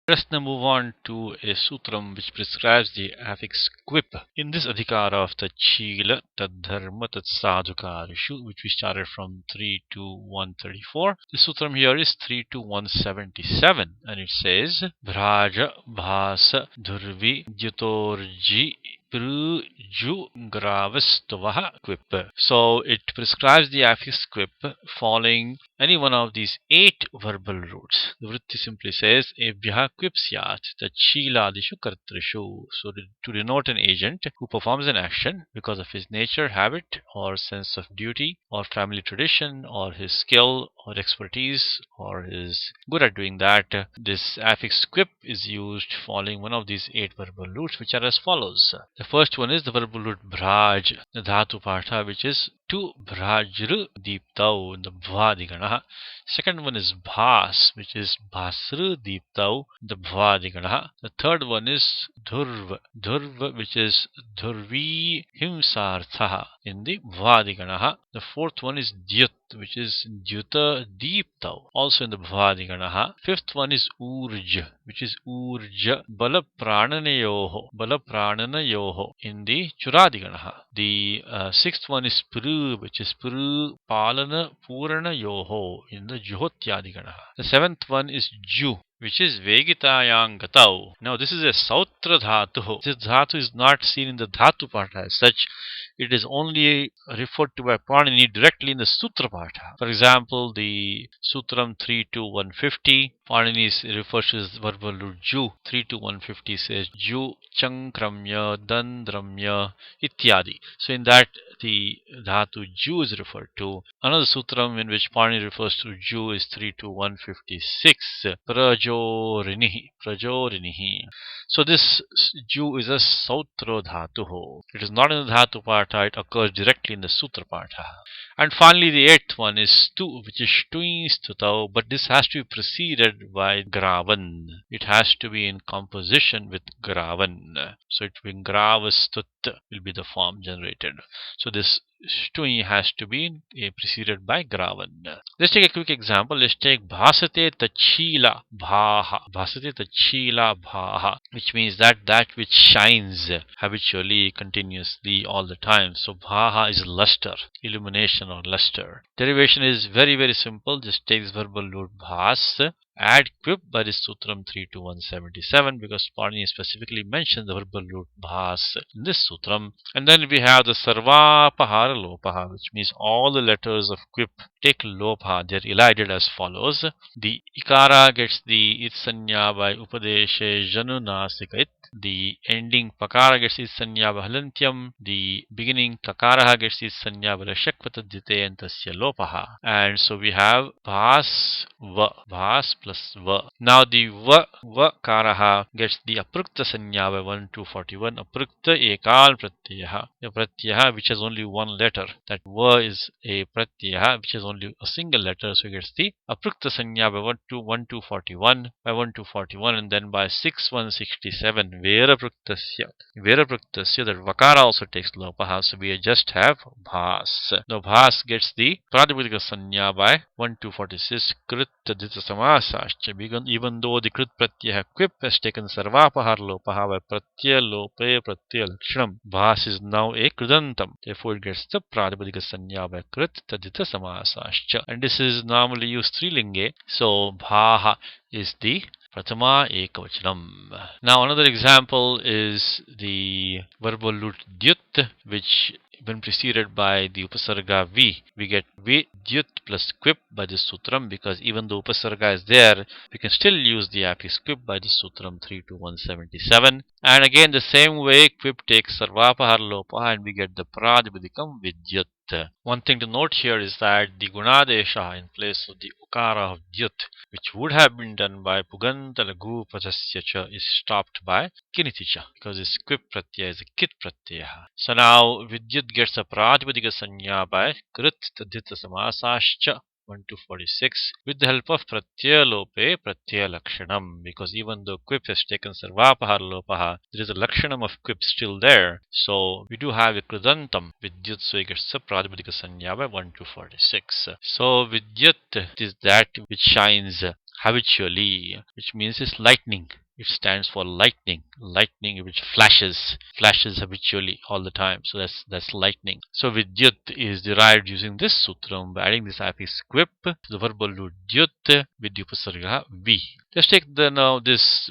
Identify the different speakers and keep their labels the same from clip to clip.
Speaker 1: Let us now move on to a sutram which prescribes the affix quip. In this adhikara of the Chila, Tadharma, Tatsadhukarishu, which we started from 3 to 134, the sutram here is 3 to 177, and it says Bhraja Bhasa Dhurvi Dyutorji Prujugravastavaha quip. So it prescribes the affix quip following any one of these 8 verbal roots. The vritti simply says Ebhyaha quip syat Tachiladishu kartrishu. So to denote an agent who performs an action because of his nature, habit, or sense of duty, or family tradition, or his skill, or expertise, or is good at doing that, this affix quip is used following one of these 8 verbal roots, which are as follows. The first one is the verbal root bhraj, the dhatu partha, which is to bhrajru deeptau, the bhvadigana. Second one is bhas, which is bhasru deeptau, the bhvadigana. The third one is dhurv, which is dhurvi himsartha, in the bhvadigana. The fourth one is dyut, which is dyuta deeptau, also in the bhvadigana. Fifth one is urj, which is urja balaprananayoho, in the churadigana. The sixth one is pru, which is pru palana purana yoho, in the juhotyadigana. The seventh one is ju, which is Vegitayang Gatau. Now this is a Sautra Dhatu. This Dhatu is not seen in the Dhatu Partha as such. It is only referred to by Panini directly in the Sutra Partha. For example, the Sutram 3 to 150, Panini refers to the verbal root Ju. 3 to 150 says Ju Chankramya Dandramya Ityadi. So in that the Dhatu Ju is referred to. Another Sutram in which Panini refers to Ju is 3 to 156. Prajorinihi. So this Ju is a Sautro Dhatuho. It is not in the Dhatu Partha, it occurs directly in the Sutra Partha. And finally the eighth one is Stu, which is Shtuin Stutau, but this has to be preceded by Gravan. It has to be in composition with Gravan. So it will be Gravastut will be the form generated. So this Shtui has to be preceded by Gravan. Let's take a quick example. Let's take Bhasate Tachila Bhaha. Bhasate Tachila Bhaha, which means that which shines habitually, continuously, all the time. So Bhaha is luster, illumination or luster. Derivation is very, very simple. Just take this verbal root Bhas, add quip by this Sutram 3 to 177 because Panini specifically mentions the verbal root bhas in this Sutram. And then we have the Sarvapahara Lopaha, which means all the letters of quip take Lopaha. They are elided as follows. The Ikara gets the It Sanya by Upadeshe Janunasika It. The ending Pakara gets its Sanya by Halantyam. The beginning Kakara gets its Sanya by Shakvatadite and Tasya Lopaha. And so we have Bhas Va. Bhas plus Va. Now the Va Karaha gets the Aprukta Sanya by 1 to 41. Aprukta Ekal Pratyaha. A Pratyaha which has only one letter. That Va is a Pratyaha which has only a single letter. So it gets the Aprukta Sanya by 1 to 41. By 1 to 41 and then by 6 167. Verapraktasya, that Vakara also takes Lopaha, so we just have Bhas. Now Bhas gets the Pratipadika Sanya by 1 to 46, Krit Dita Samasascha, even though the Krit Pratyaya quip has taken Sarvapahar Lopaha by Pratyaya Lope Pratyaya Lakshanam. Bhas is now a Kridantam, therefore it gets the Pratipadika Sanya by Krit Dita Samasascha. And this is normally used Strilinge, so Bhaha is the Pratama Ekavachanam. Now another example is the verbal root Dyut, which when preceded by the Upasarga V, we get V Dyut plus quip by this Sutram because even though Upasarga is there, we can still use the affix quip by this Sutram 3 to 177. And again the same way quip takes Sarvapahar Lopaha and we get the Pradipadikam Vidyut. One thing to note here is that the Gunadesha in place of the Ukara of Dyut, which would have been done by Puganta Lagu Patasya is stopped by Kiniticha because this quip pratyaya is a kit pratyaya. So now Vidyut gets a Pratipadika Sanya by Krit Tadhita Samasascha 1 to 46 with the help of Pratyaya Lope Pratyaya Lakshanam, because even though quip has taken Sarvapahar Lopaha, there is a Lakshanam of quip still there. So we do have a Kridantam Vidyut, so it gets a Pratipadika Sanya by 1 to 46. So Vidyut is that which shines habitually, which means it's lightning. It stands for lightning, lightning which flashes habitually all the time. So that's lightning. So vidyut is derived using this sutram by adding this affix quip to the verbal root dyut with the upasarga vi. Let's take now this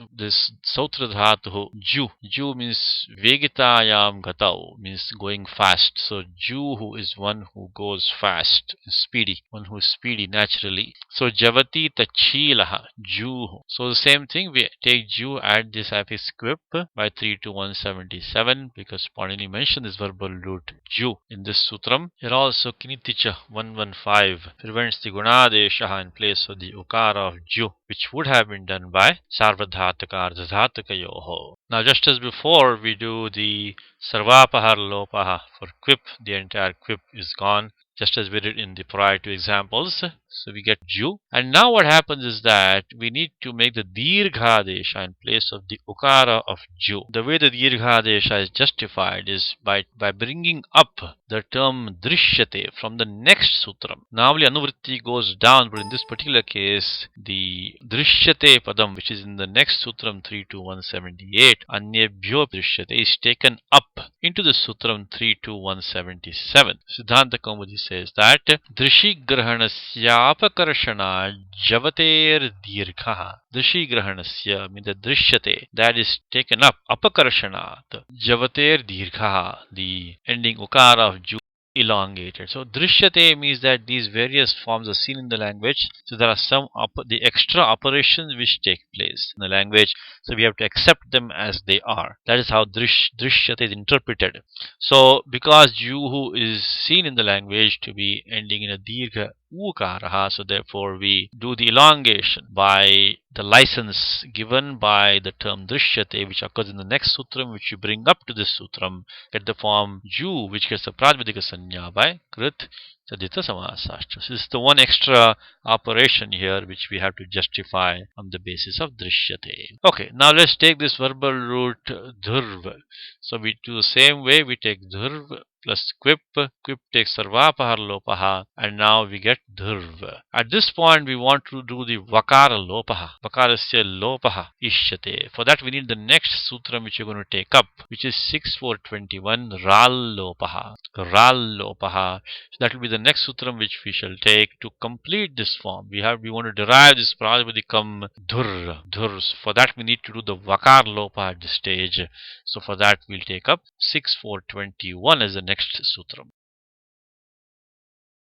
Speaker 1: sautra dhatu ju. Ju means vegitayam gatau, means going fast. So ju is one who goes fast, speedy, one who is speedy naturally. So javati tachilaha, ju. So the same thing, we take ju, add this affix quip by 3 to 177 because Panini mentioned this verbal root ju in this sutram. Here also kiniticha 115 prevents the gunadesha in place of the ukara of ju, which would have been done by sarvadhataka ardhadhatakayoho. Now just as before we do the sarvapahar lopaha for quip, the entire quip is gone, just as we did in the prior two examples. So we get ju. And now what happens is that we need to make the dirghadesha in place of the ukara of ju. The way the dirghadesha is justified is by bringing up the term drishyate from the next sutram. Normally anuvritti goes down, but in this particular case, the drishyate padam, which is in the next sutram 3 to 178, anyebhyo drishyate, is taken up into the sutram 3 to 177. Siddhanta Kaumudi says that drishi grahanasya apakarshana javater dirgha. Drishi grahanasya means the drishyate, that is taken up, apakarshana javater dirgha, the ending ukara of ju elongated. So drishyate means that these various forms are seen in the language. So there are some the extra operations which take place in the language. So we have to accept them as they are. That is how drishyate is interpreted. So because juhu is seen in the language to be ending in a dirgha ukaraha, so therefore we do the elongation by the license given by the term drishyate, which occurs in the next sutram, which you bring up to this sutram, get the form ju, which gets a prajvedika sanya by krit sadhita samasashtra. So this is the one extra operation here which we have to justify on the basis of drishyate. Okay, now let's take this verbal root dhurv. So we do the same way, we take dhurv plus quip. Quip takes sarvapahar lopaha, and now we get dhurv. At this point we want to do the vakara lopaha. Vakarasya lopaha ishyate. For that we need the next sutram which you're going to take up, which is 6421 ral lopaha. Ral lopaha. So that will be the next sutram which we shall take to complete this form. We want to derive this prajvedikam dhur. For that we need to do the vakar lopaha at this stage. So for that we'll take up 6421 as the next sutram.